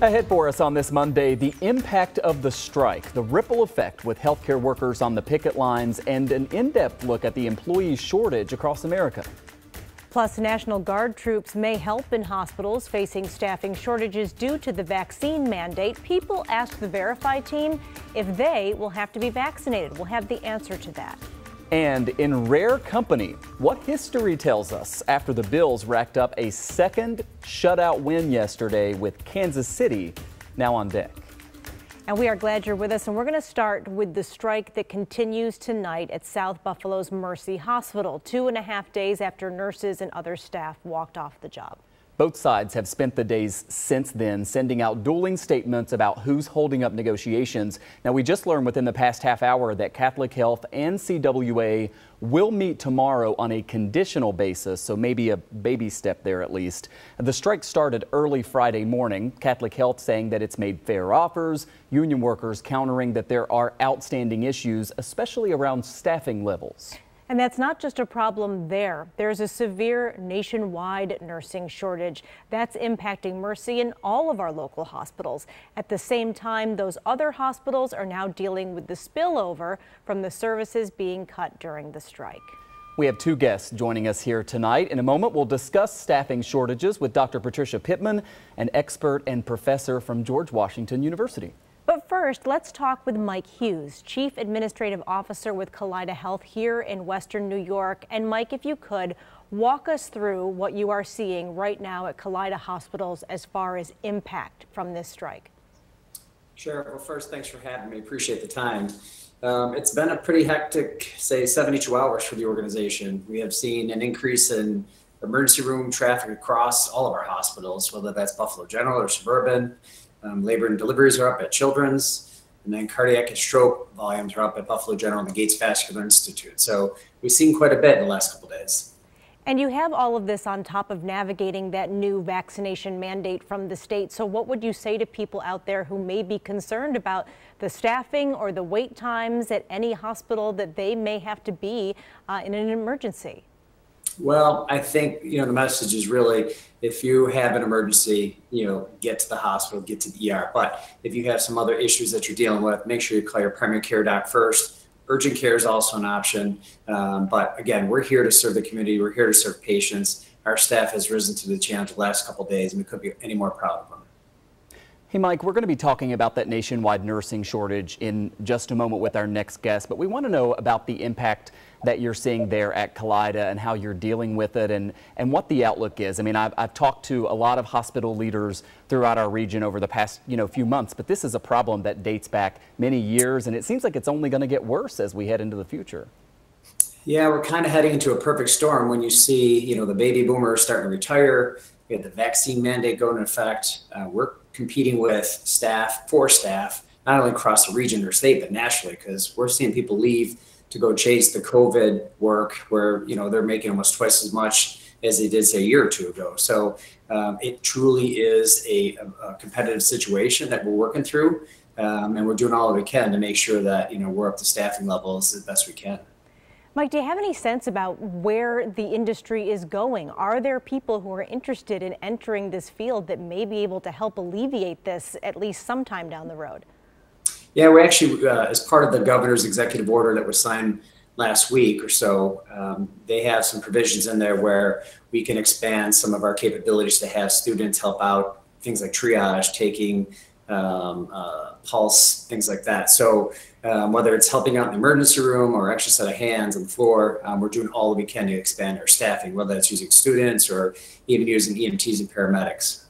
Ahead for us on this Monday, the impact of the strike, the ripple effect with healthcare workers on the picket lines, and an in-depth look at the employee shortage across America. Plus, National Guard troops may help in hospitals facing staffing shortages due to the vaccine mandate. People asked the Verify team if they will have to be vaccinated. We'll have the answer to that. And in rare company, what history tells us after the Bills racked up a second shutout win yesterday with Kansas City now on deck. And we are glad you're with us, and we're going to start with the strike that continues tonight at South Buffalo's Mercy Hospital, 2.5 days after nurses and other staff walked off the job. Both sides have spent the days since then sending out dueling statements about who's holding up negotiations. Now, we just learned within the past half hour that Catholic Health and CWA will meet tomorrow on a conditional basis, so maybe a baby step there at least. The strike started early Friday morning. Catholic Health saying that it's made fair offers, union workers countering that there are outstanding issues, especially around staffing levels. And that's not just a problem there. There's a severe nationwide nursing shortage that's impacting Mercy and all of our local hospitals. At the same time, those other hospitals are now dealing with the spillover from the services being cut during the strike. We have two guests joining us here tonight. In a moment, we'll discuss staffing shortages with Dr. Patricia Pittman, an expert and professor from George Washington University. But first, let's talk with Mike Hughes, Chief Administrative Officer with Kaleida Health here in Western New York. And Mike, if you could, walk us through what you are seeing right now at Kaleida hospitals as far as impact from this strike. Sure. Well, first, thanks for having me. Appreciate the time. It's been a pretty hectic, say, 72 hours for the organization. We have seen an increase in emergency room traffic across all of our hospitals, whether that's Buffalo General or Suburban. Labor and deliveries are up at Children's, and then cardiac and stroke volumes are up at Buffalo General and the Gates Vascular Institute. So we've seen quite a bit in the last couple of days. And you have all of this on top of navigating that new vaccination mandate from the state. So what would you say to people out there who may be concerned about the staffing or the wait times at any hospital that they may have to be in an emergency? Well, I think, the message is really, if you have an emergency, get to the hospital, get to the ER. But if you have some other issues that you're dealing with, make sure you call your primary care doc first. Urgent care is also an option. But again, we're here to serve the community. We're here to serve patients. Our staff has risen to the challenge the last couple of days, and we couldn't be any more proud of them. Hey, Mike, we're going to be talking about that nationwide nursing shortage in just a moment with our next guest, but we want to know about the impact that you're seeing there at Kaleida and how you're dealing with it and what the outlook is. I mean, I've talked to a lot of hospital leaders throughout our region over the past, few months, but this is a problem that dates back many years, and it seems like it's only going to get worse as we head into the future. Yeah, we're kind of heading into a perfect storm when you see, the baby boomers starting to retire. We have the vaccine mandate going into effect. We're competing with staff, not only across the region or state, but nationally, because we're seeing people leave to go chase the COVID work where, they're making almost twice as much as they did, say, a year or two ago. So it truly is a competitive situation that we're working through, and we're doing all that we can to make sure that, we're up to staffing levels as best we can. Mike, do you have any sense about where the industry is going? Are there people who are interested in entering this field that may be able to help alleviate this at least sometime down the road? Yeah, we actually, as part of the governor's executive order that was signed last week or so, they have some provisions in there where we can expand some of our capabilities to have students help out, things like triage, taking pulse, things like that. So whether it's helping out in the emergency room or extra set of hands on the floor, we're doing all that we can to expand our staffing, whether it's using students or even using EMTs and paramedics.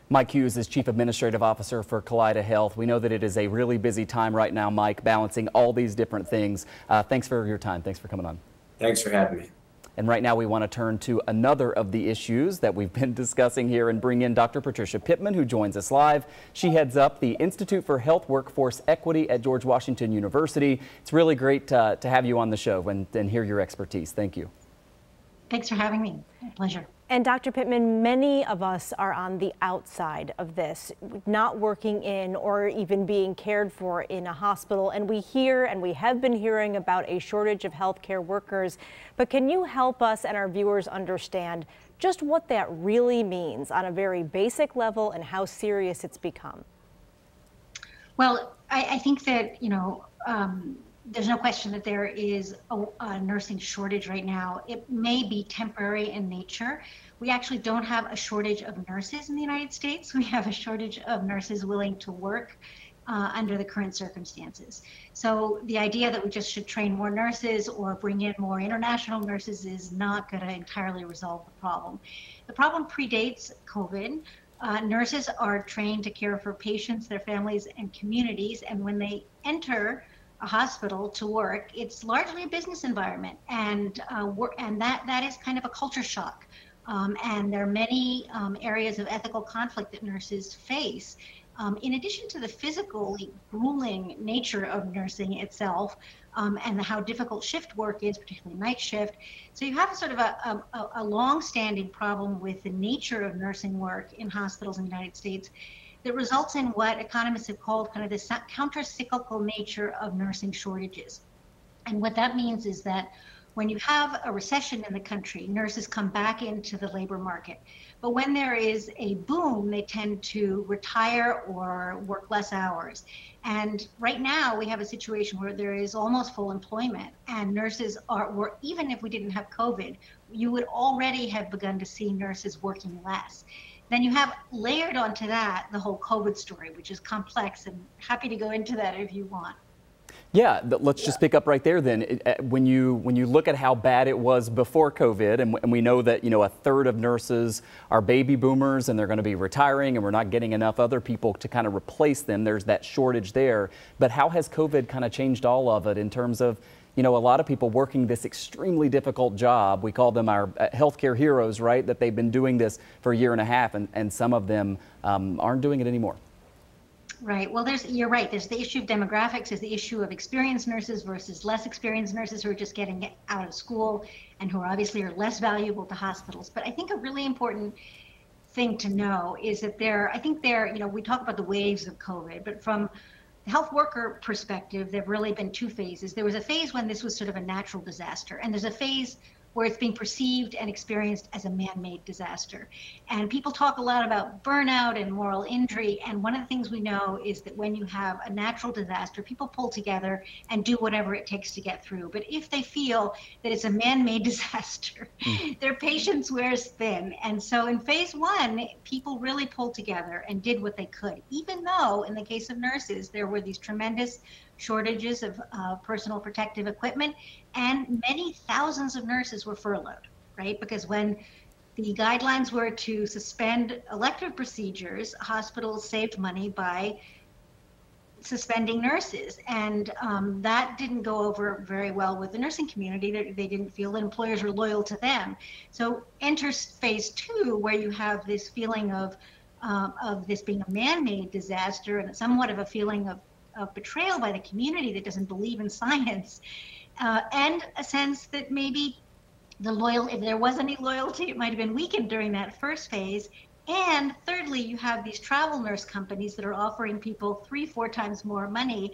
Mike Hughes is Chief Administrative Officer for Kaleida Health. We know that it is a really busy time right now, Mike, balancing all these different things. Thanks for your time. Thanks for coming on. Thanks for having me. And right now we want to turn to another of the issues that we've been discussing here and bring in Dr. Patricia Pittman, who joins us live. She heads up the Institute for Health Workforce Equity at George Washington University. It's really great to have you on the show and hear your expertise. Thank you. Thanks for having me. Pleasure. And Dr. Pittman, many of us are on the outside of this, not working in or even being cared for in a hospital. And we hear and we have been hearing about a shortage of healthcare workers. But can you help us and our viewers understand just what that really means on a very basic level and how serious it's become. Well, I think that, there's no question that there is a nursing shortage right now. It may be temporary in nature. We actually don't have a shortage of nurses in the United States. We have a shortage of nurses willing to work under the current circumstances. So the idea that we just should train more nurses or bring in more international nurses is not going to entirely resolve the problem. The problem predates COVID. Nurses are trained to care for patients, their families, and communities. And when they enter a hospital to work, it's largely a business environment, and that is kind of a culture shock. And there are many areas of ethical conflict that nurses face. In addition to the physically grueling nature of nursing itself, and how difficult shift work is, particularly night shift. So you have sort of a long-standing problem with the nature of nursing work in hospitals in the United States that results in what economists have called kind of this counter-cyclical nature of nursing shortages. And what that means is that when you have a recession in the country, nurses come back into the labor market. But when there is a boom, they tend to retire or work less hours. And right now we have a situation where there is almost full employment, and nurses were, even if we didn't have COVID, you would already have begun to see nurses working less. Then you have layered onto that the whole COVID story, which is complex, and happy to go into that if you want. Yeah, let's just pick up right there then. When you look at how bad it was before COVID, and we know that, a third of nurses are baby boomers and they're going to be retiring, and we're not getting enough other people to kind of replace them. There's that shortage there. But how has COVID kind of changed all of it in terms of, a lot of people working this extremely difficult job? We call them our healthcare heroes, right? That they've been doing this for a year and a half, and some of them aren't doing it anymore. Right. Well, you're right. There's the issue of demographics. There's the issue of experienced nurses versus less experienced nurses who are just getting out of school and who obviously are less valuable to hospitals. But I think a really important thing to know is that we talk about the waves of COVID, but from the health worker perspective, there have really been two phases. There was a phase when this was sort of a natural disaster, and there's a phase where it's being perceived and experienced as a man-made disaster. And people talk a lot about burnout and moral injury, and one of the things we know is that when you have a natural disaster, people pull together and do whatever it takes to get through. But if they feel that it's a man-made disaster, their patience wears thin. And so in phase one, people really pulled together and did what they could, even though in the case of nurses, there were these tremendous shortages of personal protective equipment, and many thousands of nurses were furloughed, right? Because when the guidelines were to suspend elective procedures, hospitals saved money by suspending nurses, and that didn't go over very well with the nursing community. They didn't feel that employers were loyal to them. So enter phase two, where you have this feeling of this being a man-made disaster and somewhat of a feeling of betrayal by the community that doesn't believe in science, and a sense that maybe if there was any loyalty, it might have been weakened during that first phase. And thirdly, you have these travel nurse companies that are offering people 3-4 times more money.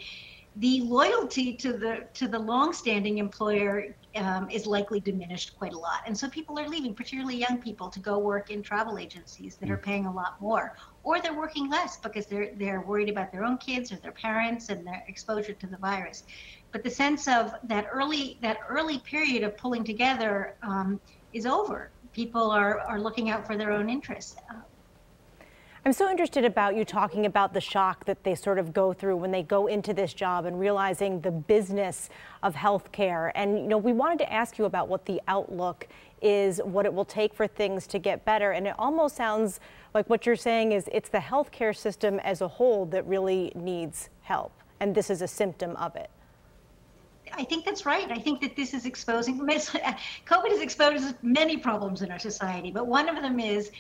The loyalty to the long-standing employer is likely diminished quite a lot. And so people are leaving, particularly young people, to go work in travel agencies that are paying a lot more, or they're working less because they're worried about their own kids or their parents and their exposure to the virus. But the sense of that early period of pulling together is over. People are looking out for their own interests. I'm so interested about you talking about the shock that they sort of go through when they go into this job and realizing the business of healthcare. And, we wanted to ask you about what the outlook is, what it will take for things to get better. And it almost sounds like what you're saying is it's the healthcare system as a whole that really needs help, and this is a symptom of it. I think that's right. I think that this is exposing, COVID has exposed many problems in our society, but one of them is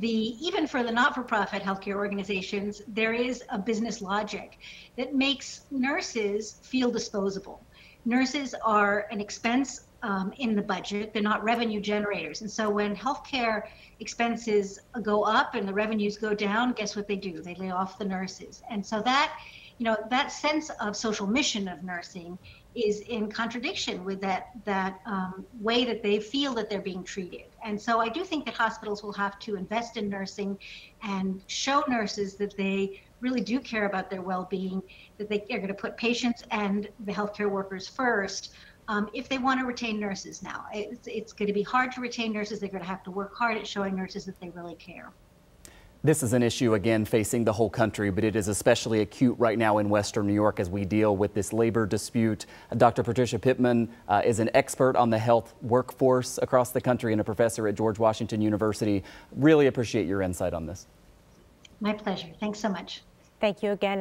even for the not-for-profit healthcare organizations, there is a business logic that makes nurses feel disposable. Nurses are an expense in the budget. They're not revenue generators. And so when healthcare expenses go up and the revenues go down, guess what they do? They lay off the nurses. And so that sense of social mission of nursing is in contradiction with that way that they feel that they're being treated. And so I do think that hospitals will have to invest in nursing and show nurses that they really do care about their well-being, that they are going to put patients and the healthcare workers first. If they want to retain nurses now, it's going to be hard to retain nurses. They're going to have to work hard at showing nurses that they really care. This is an issue, again, facing the whole country, but it is especially acute right now in Western New York as we deal with this labor dispute. Dr. Patricia Pittman is an expert on the health workforce across the country and a professor at George Washington University. Really appreciate your insight on this. My pleasure. Thanks so much. Thank you again.